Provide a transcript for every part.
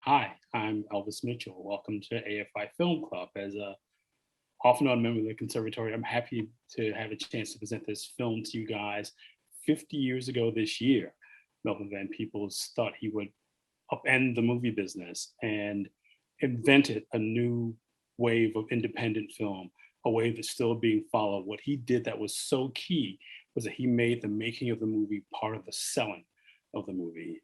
Hi, I'm Elvis Mitchell. Welcome to AFI Film Club. As a off and on member of the conservatory, I'm happy to have a chance to present this film to you guys. 50 years ago this year, Melvin Van Peebles thought he would upend the movie business and invented a new wave of independent film, a wave that's still being followed. What he did that was so key was that he made the making of the movie part of the selling of the movie.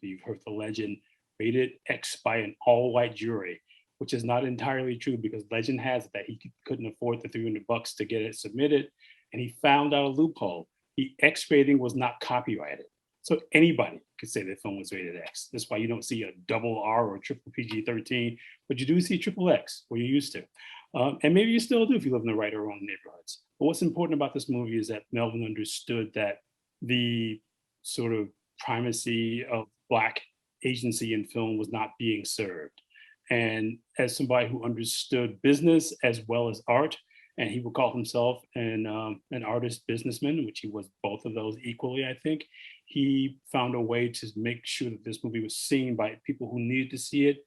You've heard the legend, rated X by an all-white jury, which is not entirely true because legend has it that he couldn't afford the $300 to get it submitted, and he found out a loophole. The X rating was not copyrighted. So anybody could say the film was rated X. That's why you don't see a double R or a triple PG-13, but you do see triple X, where you used to. And maybe you still do if you live in the right or wrong neighborhoods. But what's important about this movie is that Melvin understood that the sort of primacy of Black agency in film was not being served. And as somebody who understood business as well as art, and he would call himself an artist businessman, which he was both of those equally, I think. He found a way to make sure that this movie was seen by people who needed to see it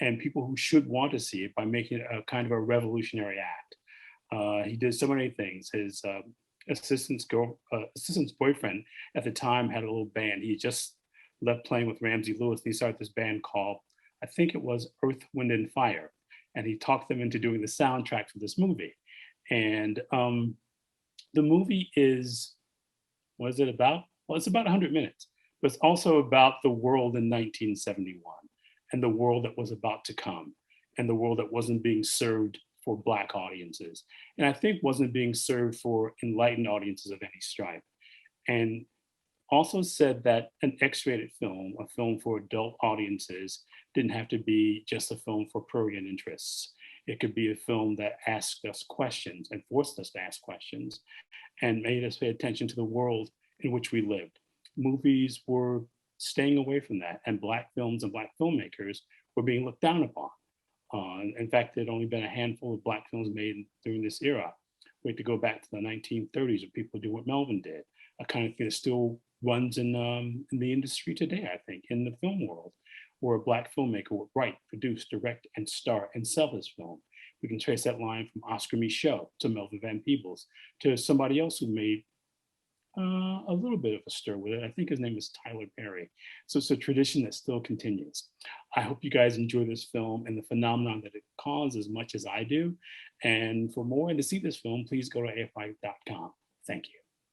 and people who should want to see it by making it a kind of a revolutionary act. He did so many things. His assistant's boyfriend at the time had a little band. He just left playing with Ramsey Lewis, and he started this band called, I think it was Earth, Wind, and Fire. And he talked them into doing the soundtrack for this movie. And the movie is, what is it about? Well, it's about 100 minutes, but it's also about the world in 1971 and the world that was about to come and the world that wasn't being served for Black audiences. And I think wasn't being served for enlightened audiences of any stripe. And also said that an X-rated film, a film for adult audiences, didn't have to be just a film for prurient interests. It could be a film that asked us questions and forced us to ask questions and made us pay attention to the world in which we lived. Movies were staying away from that, and Black films and Black filmmakers were being looked down upon. In fact, there'd only been a handful of Black films made during this era. We had to go back to the 1930s where people do what Melvin did, a kind of thing that still runs in the industry today, I think, in the film world, where a Black filmmaker would write, produce, direct, and star and sell his film. We can trace that line from Oscar Micheaux to Melvin Van Peebles to somebody else who made a little bit of a stir with it. I think his name is Tyler Perry. So it's a tradition that still continues. I hope you guys enjoy this film and the phenomenon that it caused as much as I do. And for more and to see this film, please go to afi.com. Thank you.